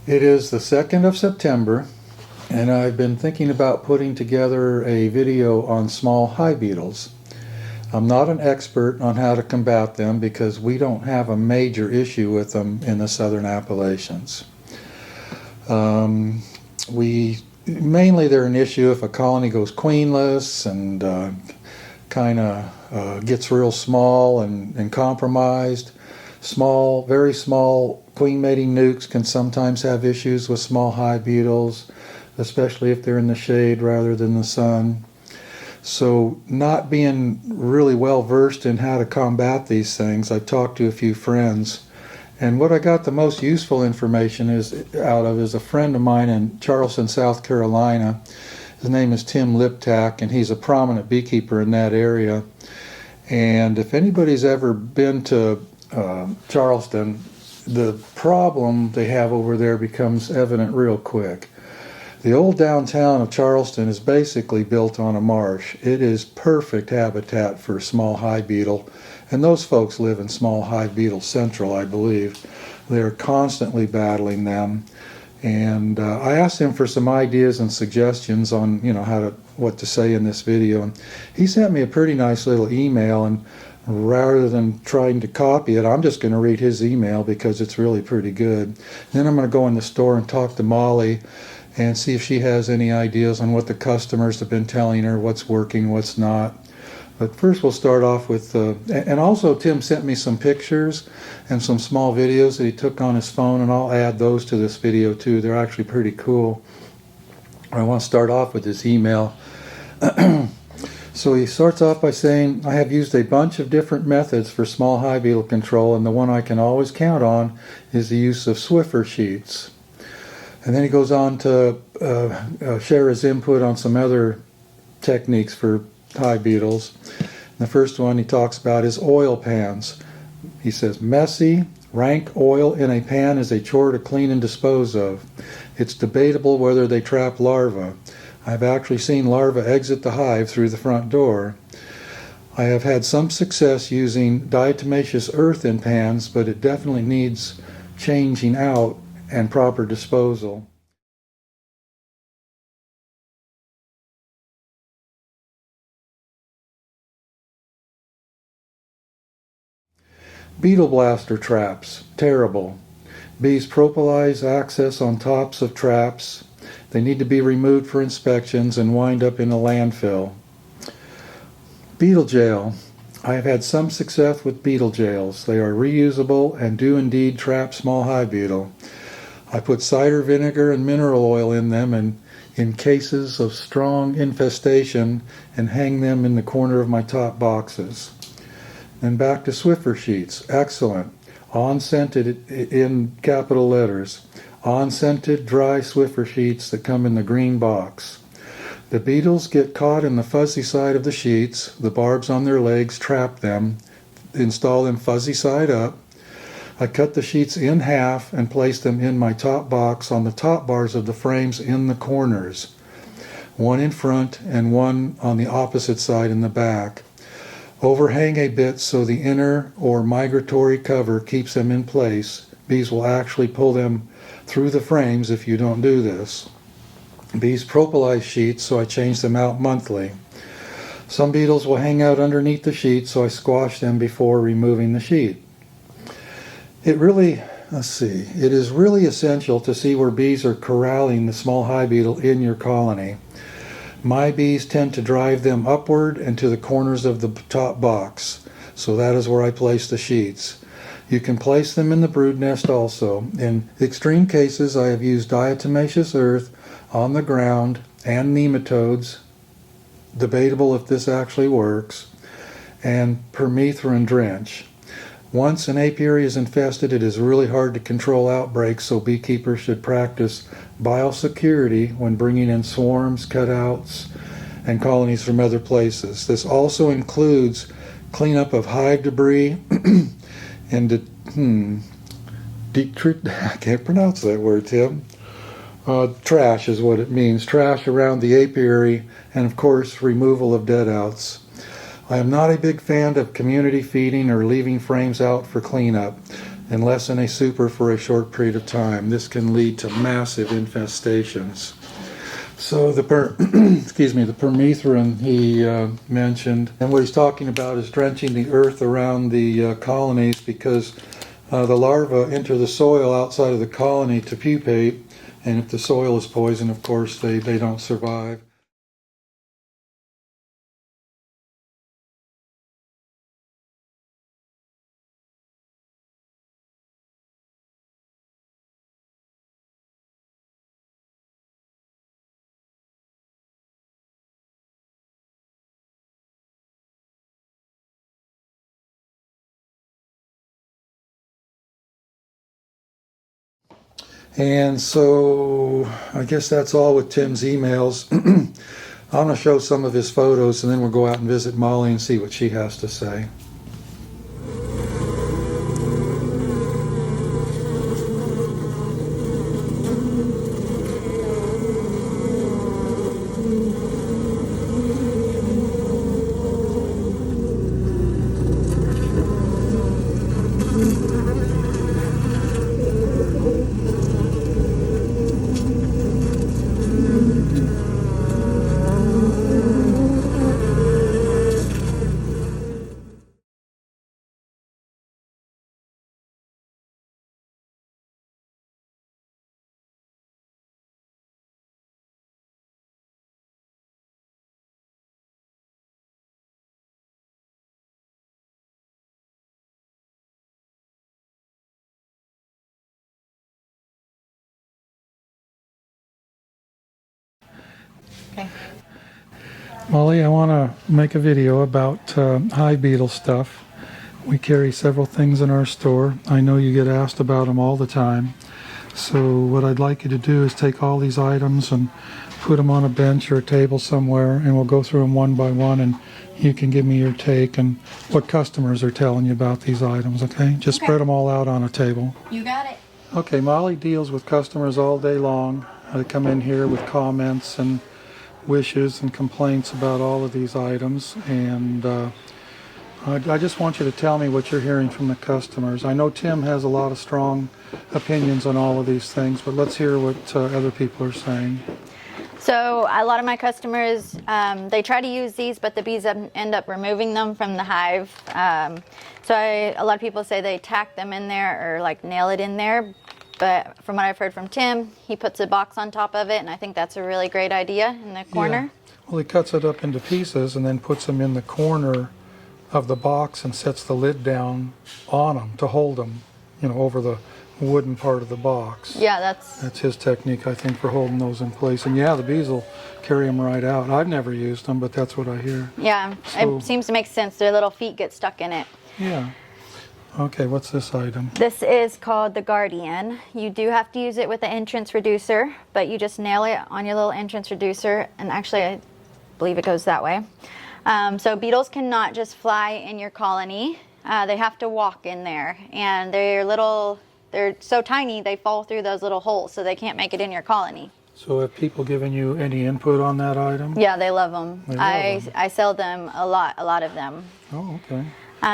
It is the 2nd of September, and I've been thinking about putting together a video on small hive beetles. I'm not an expert on how to combat them because we don't have a major issue with them in the southern Appalachians. Mainly they're an issue if a colony goes queenless and gets real small and compromised. Very small queen mating nukes can sometimes have issues with small hive beetles, especially if they're in the shade rather than the sun. So not being really well versed in how to combat these things, I've talked to a few friends. And what I got the most useful information is a friend of mine in Charleston, South Carolina. His name is Tim Liptak, and he's a prominent beekeeper in that area. And if anybody's ever been to Charleston, the problem they have over there becomes evident real quick. The old downtown of Charleston is basically built on a marsh. It is perfect habitat for a small hive beetle, and those folks live in small hive beetle central, I believe. They're constantly battling them, and I asked him for some ideas and suggestions on what to say in this video, and he sent me a pretty nice little email. And rather than trying to copy it, I'm just going to read his email because it's really pretty good. Then I'm going to go in the store and talk to Molly and see if she has any ideas on what the customers have been telling her, what's working, what's not. But first we'll start off with, and also Tim sent me some pictures and some small videos that he took on his phone, and I'll add those to this video too. They're actually pretty cool. I want to start off with this email. So he starts off by saying, I have used a bunch of different methods for small hive beetle control, and the one I can always count on is the use of Swiffer Sheets. And then he goes on to share his input on some other techniques for hive beetles. The first one he talks about is oil pans. He says, messy, rank oil in a pan is a chore to clean and dispose of. It's debatable whether they trap larvae. I've actually seen larvae exit the hive through the front door. I have had some success using diatomaceous earth in pans, but it definitely needs changing out and proper disposal. Beetle blaster traps, terrible. Bees propolize access on tops of traps. They need to be removed for inspections and wind up in a landfill. Beetle jail. I have had some success with beetle jails. They are reusable and do indeed trap small hive beetle. I put cider vinegar and mineral oil in them and in cases of strong infestation and hang them in the corner of my top boxes. Then back to Swiffer Sheets. Excellent. On-scented in capital letters. On-scented dry Swiffer Sheets that come in the green box. The beetles get caught in the fuzzy side of the sheets. The barbs on their legs trap them. Install them fuzzy side up. I cut the sheets in half and place them in my top box on the top bars of the frames in the corners. One in front and one on the opposite side in the back. Overhang a bit so the inner or migratory cover keeps them in place. Bees will actually pull them through the frames if you don't do this. Bees propolize sheets, so I change them out monthly. Some beetles will hang out underneath the sheet, so I squash them before removing the sheet. It is really essential to see where bees are corralling the small hive beetle in your colony. My bees tend to drive them upward and to the corners of the top box, so that is where I place the sheets. You can place them in the brood nest also. In extreme cases, I have used diatomaceous earth on the ground and nematodes, debatable if this actually works, and Permethrin drench. Once an apiary is infested, it is really hard to control outbreaks, so beekeepers should practice biosecurity when bringing in swarms, cutouts, and colonies from other places. This also includes cleanup of hive debris and I can't pronounce that word, Tim. Trash is what it means. Trash around the apiary, and of course removal of deadouts. I am not a big fan of community feeding or leaving frames out for cleanup. and lessen a super for a short period of time. This can lead to massive infestations. So the excuse me, the permethrin he mentioned, and what he's talking about is drenching the earth around the colonies, because the larvae enter the soil outside of the colony to pupate, and if the soil is poisoned, of course, they don't survive. And so I guess that's all with Tim's emails. I'm going to show some of his photos, and then we'll go out and visit Molly and see what she has to say. Okay. Molly, I want to make a video about hive beetle stuff. We carry several things in our store. I know you get asked about them all the time. So what I'd like you to do is take all these items and put them on a bench or a table somewhere, and we'll go through them one by one, and you can give me your take and what customers are telling you about these items, okay? Just Okay. spread them all out on a table. You got it. Okay, Molly deals with customers all day long. They come in here with comments and wishes and complaints about all of these items, and I just want you to tell me what you're hearing from the customers. I know Tim has a lot of strong opinions on all of these things, but let's hear what other people are saying. So a lot of my customers, they try to use these, but the bees end up removing them from the hive. A lot of people say they tack them in there or like nail it in there. But from what I've heard from Tim, he puts a box on top of it, and I think that's a really great idea in the corner. Yeah. Well, he cuts it up into pieces and then puts them in the corner of the box and sets the lid down on them to hold them, over the wooden part of the box. Yeah, that's his technique, I think, for holding those in place. And yeah, the bees will carry them right out. I've never used them, but that's what I hear. Yeah, So, it seems to make sense. Their little feet get stuck in it. Yeah. Okay, what's this item? This is called the Guardian. You do have to use it with the entrance reducer, but you just nail it on your little entrance reducer, and actually I believe it goes that way. So beetles cannot just fly in your colony. They have to walk in there, and they're so tiny they fall through those little holes, so they can't make it in your colony. So have people given you any input on that item? Yeah, they love them. They love them. I sell them a lot of them. Oh, okay.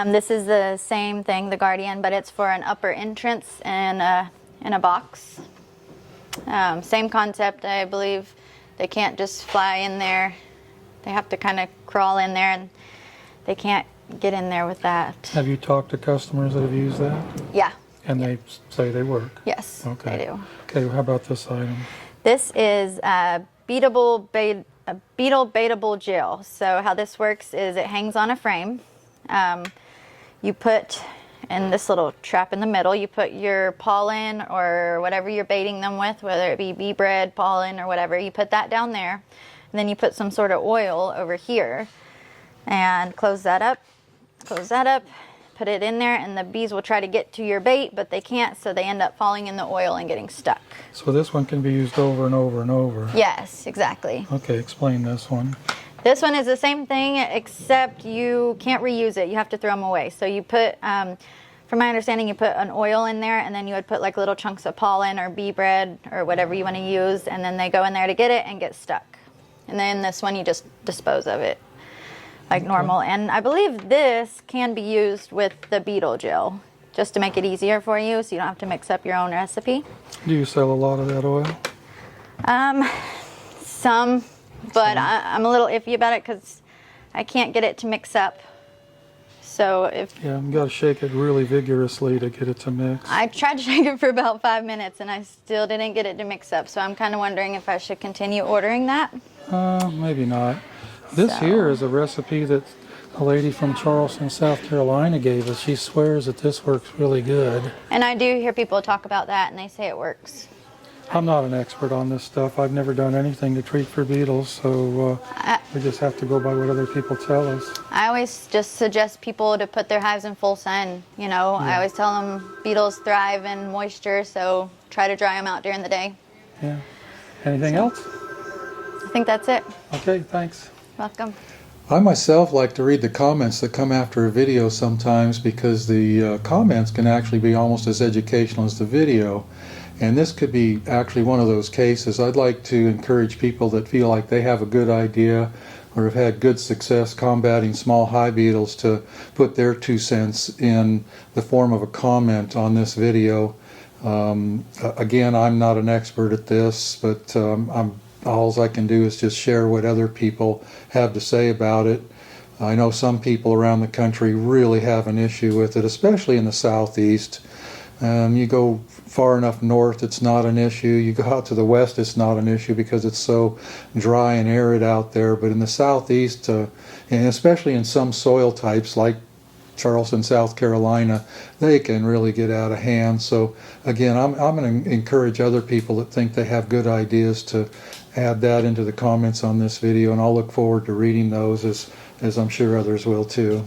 This is the same thing, the Guardian, but it's for an upper entrance in a box. Same concept, I believe. They can't just fly in there. They have to kind of crawl in there, and they can't get in there with that. Have you talked to customers that have used that? Yeah. And they say they work? Yes, Okay. they do. Okay, well, how about this item? This is a Beetle baitable gel. So how this works is it hangs on a frame. You put in this little trap in the middle, you put your pollen or whatever you're baiting them with, whether it be bee bread, pollen, or whatever, you put that down there. And then you put some sort of oil over here and close that up, put it in there, and the bees will try to get to your bait, but they can't, so they end up falling in the oil and getting stuck. So this one can be used over and over and over? Yes, exactly. Okay, explain this one. This one is the same thing, except you can't reuse it. You have to throw them away. So you put, from my understanding, you put an oil in there, and then you would put like little chunks of pollen or bee bread or whatever you want to use, and then they go in there to get it and get stuck. And then this one, you just dispose of it like normal. And I believe this can be used with the beetle gel just to make it easier for you so you don't have to mix up your own recipe. Do you sell a lot of that oil? Some, but I'm a little iffy about it because I can't get it to mix up. So if Yeah, you got to shake it really vigorously to get it to mix. I tried to shake it for about 5 minutes and I still didn't get it to mix up, so I'm kind of wondering if I should continue ordering that. Maybe not. This So- here is a recipe that a lady from Charleston, South Carolina gave us. She swears that this works really good. And I do hear people talk about that and they say it works. I'm not an expert on this stuff. I've never done anything to treat for beetles, so we just have to go by what other people tell us. I always just suggest people to put their hives in full sun. You know, I always tell them beetles thrive in moisture, so try to dry them out during the day. Yeah. Anything else? I think that's it. Okay, thanks. Welcome. I myself like to read the comments that come after a video sometimes because the comments can actually be almost as educational as the video. And this could be actually one of those cases. I'd like to encourage people that feel like they have a good idea or have had good success combating small hive beetles to put their 2 cents in the form of a comment on this video. Again, I'm not an expert at this, but all I can do is just share what other people have to say about it. I know some people around the country really have an issue with it, especially in the southeast. You go far enough north, it's not an issue. You go out to the west, it's not an issue because it's so dry and arid out there. But in the southeast, and especially in some soil types like Charleston, South Carolina, they can really get out of hand. So again, I'm going to encourage other people that think they have good ideas to add that into the comments on this video, and I'll look forward to reading those as I'm sure others will too.